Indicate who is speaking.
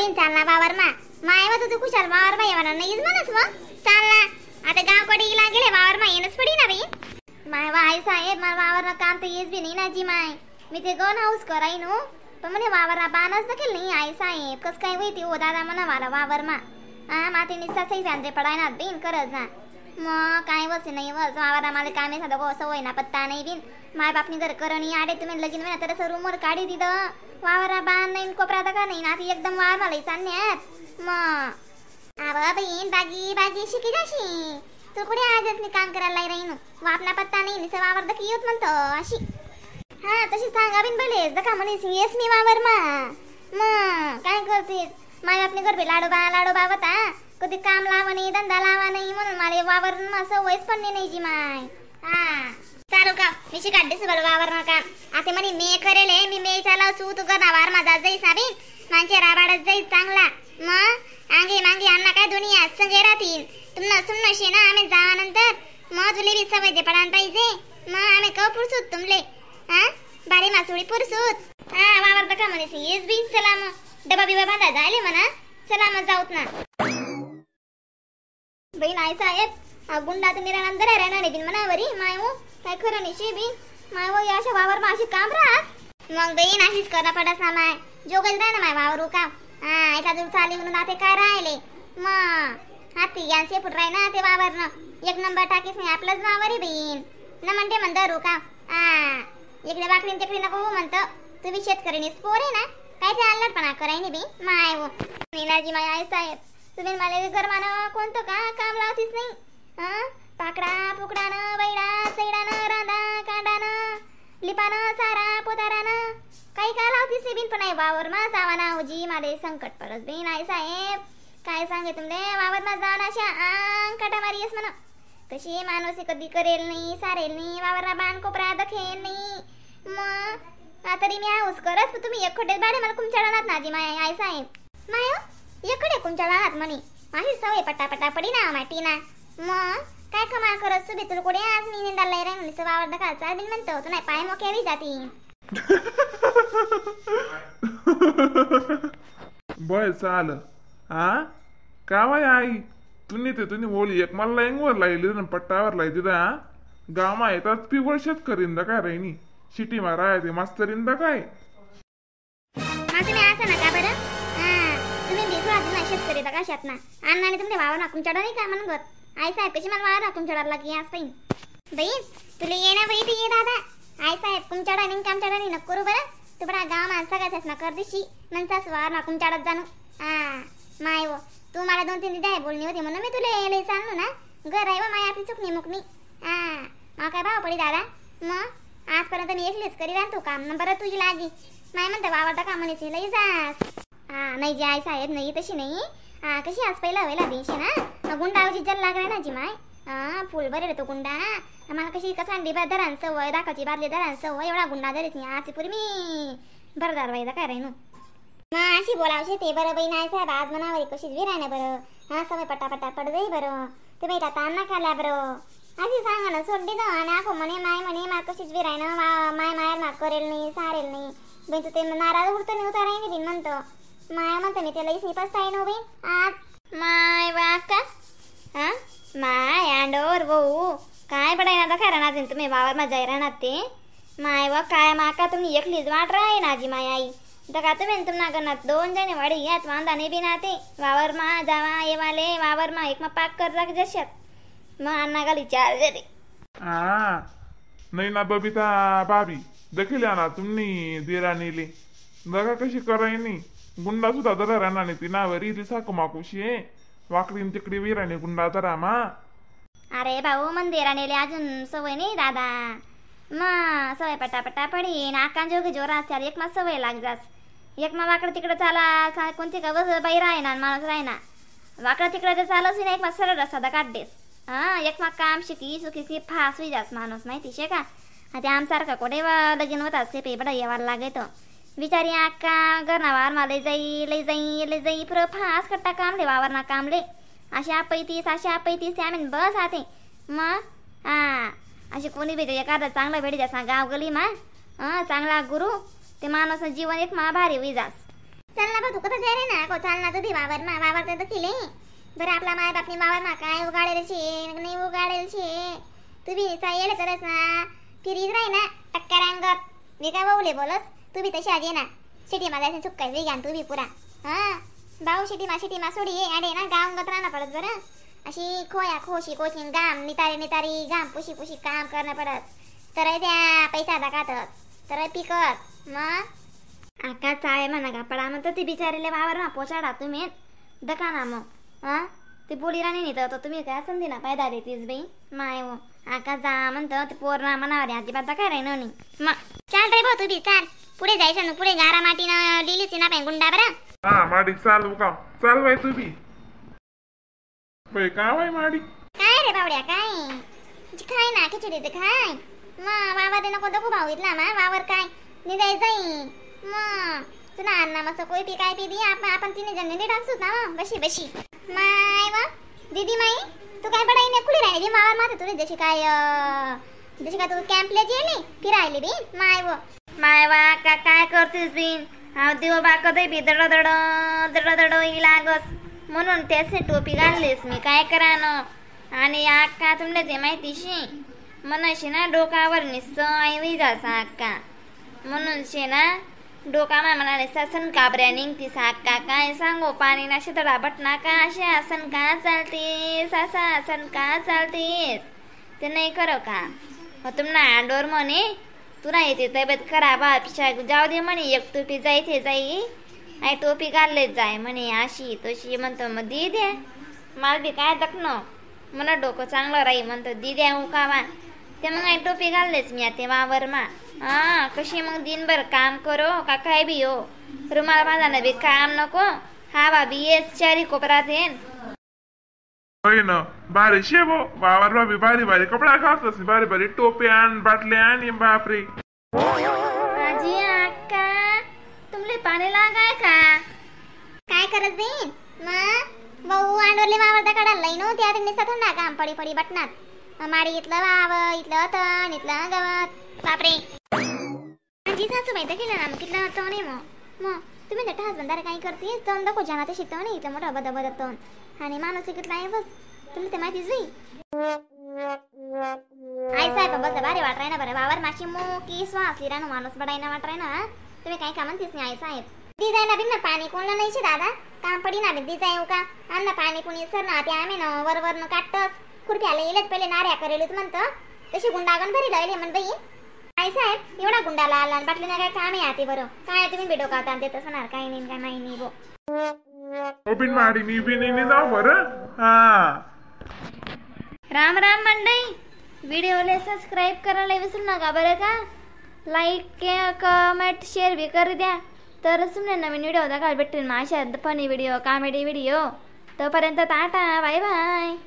Speaker 1: बहीण चालना वावर मा माय व तू कुशाल वावर मा येणार नाहीस म्हणस मग चालना आता गावकडे इला गेले वावर मा येणच पडी ना बहीण माय वा आई साहेब मला वावर ना काम तर येस बी नाही ना जी माय मी ते गन हाऊस कराईन हो पण म्हणे वावर बाणच नकेल नाही आई साहेब कस काय होती ओ दादा म्हणा वाला वावर मा माती निस्ता सही सांजे पडायना बिन करज ना मग काय वसे नाही वस वावर मला कामे साधा गो सवय ना पत्ता नाही बिन माय बापनी घर करणी आडे तुम्ही लगीन वेळा तर रूमवर काढी दिलं वावरा बाण नाही कोपरा का नाही ना ती एकदम वावर मला चालण्यात मग आबा बहीण बागी बागी शिकी जाशी तू कुठे आजच मी काम करायला राहीन वापना पत्ता नाही निस वावर दखी येत म्हणतो अशी हा तशी सांगा बिन भले दका म्हणे येस मी वावर मा मग काय करतेस माय बापनी घर लाडोबा होता कधी काम लावा नाही धंदा लावा नाही म्हणून मला वावर असं वयस पण नाही जी माय हा चालू का मी शिकाडीस बल वावर ना काम आता म्हणे मे करेले मी मे चालाव तू करना वार माझा जाईस साबीन मांचे राबाडत जाईस चांगला मग आंगे मांगे अन्ना काय दुनिया संगे राहतील तुमना सुन्न शे ना आम्ही जावानंतर मग तुले बी सवय दे पडान पाहिजे मग आम्ही क पुरसूत तुमले हा बारी मासुळी पुरसूत हा वावर दका म्हणे येस बी चला मग डबा बिबा बांधा जायले म्हणा चला मग जाऊत ना बहीण आई साहेब गुंडा तुम्ही राहणार राहणार नाही बिन मनावरी माय हो काय खरं नाही शे बिन माय हो अशा वावर माशी काम राहत मग बहीण अशीच करा पडस ना माय जोगल राह ना माय वावर काम हा एखादून चाली म्हणून आता काय राहिले मग हाती यांचे फुट राही ना ते वावर ना एक नंबर टाकीस नाही आपलंच वावर आहे बहीण न म्हणते म्हणतो रुका हा इकडे वाकडी तिकडे नको म्हणतो तुम्ही शेतकरी स्पोर आहे ना काय ते अल्लडपणा कराय नाही बी माय हो मीनाजी माय आई साहेब तुम्ही मला गरमानं कोणतं का काम लावतीस नाही हा पाकडा पुकडानं बैडा सैडानं रांदा कांडानं लिपानं सारा पोतारानं काही काय लावतीस बिन पण वावर मा जावाना होजी माले संकट परत बिन आई साहेब काय सांगे तुमले वावर मा जाण अशा काटा मारीस म्हणा कशी माणूस कधी करेल नाही सारेल नाही वावरना बाण कोपरा दखेल नाही मग तरी मी हाऊस करस तुम्ही एक खोटेच बाडे मला कुमचाळणार नाजी माय आई साहेब माय एकडे कुंचाळात म्हणे माझी सवय पटापटा पडी ना माटी ना मग काय कमाल करत सुबे तुला कुठे आज मी निंदाला राहीन निस वावर दका चालबिन म्हणतो तू नाही पाय मोक्यावी जाती
Speaker 2: बय चाल हा का बाय आई तुम्ही बोली एक मला एंगवर लायली ना पट्टावर लायली ना गामा येतात पिवळ शेतकरीन दा काय राहिनी शिटी मारा ते मास्तरीन दा काय
Speaker 1: तुम्ही असं नका बरं शेतकरी का शात ना अण्णाने तुमच्या वावर नाकून चढा नाही का म्हणत आई साहेब कशी मला वावर नाकून चढायला लागली आज पाहिन बहीण तुला ये ना बाई ये दादा आई साहेब कुम चढा नाही काम चढा नाही नको बरं तू बडा गाव माणसा काय ना कर दिशी म्हणतास वावर नाकून चढत जाणू हा माय वो तू मला 2-3 दिवस आहे बोलणी होती म्हणून मी तुला यायला सांगू ना घर आहे व माय आपली चुकणी मुकणी हा मग काय भाव पडी दादा मग आजपर्यंत मी एकलीच करी राहतो काम बरं तुझी लागी माय म्हणते वावरता का म्हणे लई जास हा नाही जी आई साहेब नाही तशी नाही हा कशी आज पहिला व्हायला दिवशी ना गुंडावची जल लागलाय ना जी माय हा फुल बरे तो गुंडा मला कशी कसांडी धरान सवय दाखाची बादली धरान सवय एवढा गुंडा धरेच नाही आज पूर्वी मी बरदार व्हायला काय राहीन मग अशी बोलावशी ते बरं बाई नाही साहेब आज मनावर कशीच वी राहणे बरं हा सवय पटापटा पड जाई बरं तुम्ही आता अन्ना खाल्या बरं अशी सांगा ना सोडली ना आणि आखो म्हणे मा कशीच वी राहीन माय मायर मा करेल नाही सारेल नाही बाई तू ते नाराज उडतो नाही उताराय नाही बिन म्हणतो माया म्हणतो मी त्याला इसनी पस्ताय नो बाई आज माय वाका हा माय अंडोर भाऊ काय पडाय ना खरं ना तुम्ही वावर मा जाय राहणार ते माय वा काय माका तुम्ही एकलीच वाट राही नाजी माय आई दका तुम्ही तुम्हाला गणात 2 जणे वाडी यात वांदा नाही बिना ते वावर मा जावा येवाले वावर मा एक मा पाक कर लाग जशात मग अन्ना गाली 4 जरे
Speaker 2: हा नाही ना बबिता भाभी देखील ना तुम्ही दिरानीले दगा कशी करायनी गुंडा सुद्धा जरा राहणार नाही ती नावरी ती साकू माकुशी आहे वाकडीन तिकडी विराने गुंडा जरा मा
Speaker 1: अरे भाऊ मंदिराने अजून सवय नाही दादा मग सवय पटापटा पडी नाका जोगे जोरात चाल एक मा सवय लाग जास एक मा वाकड तिकडे चाला कोणती का बस बाई राही ना माणूस राही ना वाकड तिकडे जर चालच ना एक मा सरळ रस्ता काढतेस हा एक मा काम शिकी चुकीची फास होई जास माणूस माहिती शे का ते आमसारखा कोडे लगीन होत असते पेपडा येवायला लागेतो बिचारी आका घरनावार मा लई जाई पुरं फास कट्टा कामले वावरना कामले अशा पैतीस आम्ही बस आते मग हा अशी कोणी भेटे एखादा चांगला भेटी जास गाव गली मा चांगला गुरु ते माणूस जीवन एक मा भारी होई जास चल ना बा तू कसं जाय ना को चाल ना तुझी वावर मा वावर तर दखिले बरं आपला माय बापनी वावर मा काय उगाडेल छे नाही उगाडेल छे तुम्ही येले तरच ना फिरीत राही ना टक्कर अंगत मी काय बोले बोलस तू बी तशी आजी ना सिटी मा जायचं चुक्काय वेगान तू बी पुरा हा भाऊ सिटी मा सोडी ये आडे ना गाव गत राहणं पडत बरं अशी खोया खोशी कोचिंग गाम नितारी गाम पुशी काम करणं पडत तर त्या पैसा दाखवतात तर पिकत मग आका चाळे म्हणा का पडा म्हणतो ती बिचारीले वावर ना पोचाडा तुम्ही दका ना मग हा ती पोळी राणी नाही तर तुम्ही काय संधी ना पायदा देतीस बाई माय हो आका जा म्हणतो ते पोरणा मनावर अजिबात काय राही नाही मग चाल रे भाऊ तू बी चाल पुढे जायचं ना पुढे गारा मातीनं लिहिलीच ना पाय गुंडा बरं
Speaker 2: हा माडी चाल उका चाल बाई तू बी बाई का बाई माडी
Speaker 1: काय रे बावड्या काय ना खिचडीचं खाय मग वावर नको दखू भाऊ इथला मा वावर काय निघाय जाई मग तुला अण्णा मस्त कोई पी काय पी दी आपण तिने जण टाकसू ना बशी माय वा दीदी माई तू काय पडाई नाही कुठे राहिली मावर माथे तुला जशी का तू कॅम्पला गेली फिरायली बी माय वा काय करतेस बिन हा देव बाकत बी दड इलागस म्हणून त्याचे टोपी घाललीस मी काय करानो आणि अक्का तुमले ते माहितीशी मनशी ना डोकावर निस्त आई जासा अक्का म्हणून शे ना डोका म्हणाले ससन काबऱ्या निघतीस अक्का काय सांगो पाणी ना शितळा बटना का असे आसन का चालतेस असा आसन का चालतेस ते नाही करो का तुम्हाला अंडोर म्हणे तुला येते तब्येत खराब पिशा जाऊ दे म्हणे एक टोपी जायचे जाई आई टोपी घाललेच जाय म्हणे अशी तशी म्हणतो मग दी द्या मला बी काय दखणं मला डोकं चांगलं राही म्हणतो दी द्या उकावा ते मग आई टोपी घाललेच मी आता वावर मा हा कशी मग दिनभर काम करो का काय बी हो रुमाल माझा ना बी काम नको हा बा बी येस चारी कोपरात येन
Speaker 2: ना भारी शेबो वावर बाबी भारी कपडा घालतोस भारी टोपी आण बाटले आणि बापरे
Speaker 1: आजी अक्का तुमले पाणी लागाय का काय करत देईन मग भाऊ आंडोरले वावर दा काढायला लई नव्हती आता निसा थंडा काम पडी बटनात माडी इथलं वावर इथलं तण इथलं गवत बापरे आजी सासूबाई तर केलं ना कितलं तण आहे मग तुम्ही तर हसबंदार काही करतेस तण दाखव जाना ते शिकतो नाही इथलं मोठं बदल तण आणि माणूस कितला आहे बस तुला ते माहितीच नाही आई साहेब बस भारी वाट राही ना बरं वावर माशी मोकी श्वास लिरा माणूस बडाईना वाट राही ना तुम्ही काय का म्हणतेस नाही आई साहेब दी जाय ना बिन पाणी कोणला नाही शे दादा काम पडी ना दी जाय का अन्न पाणी कुणी सर ना ते आम्ही ना वर न काटतस खुरप्याला येलेच पहिले नाऱ्या करेलच म्हणतं तशी गुंडागण भरी लावली म्हण बाई आई साहेब एवढा गुंडाला आला बाटली ना काय काम आहे आते बरं काय तुम्ही बेडो का देत असणार काय नाही काय नाही बो
Speaker 2: बिन माडी मी बी नाही जाऊ बरं हा
Speaker 1: राम मंडई व्हिडिओला सबस्क्राईब करायला विसरू नका बरं का लाईक कमेंट शेअर बी कर द्या तरच तुम्हाला नवीन व्हिडिओ दाखवायला भेटेल माझ्या फनी व्हिडिओ कॉमेडी व्हिडिओ तोपर्यंत टाटा बाय बाय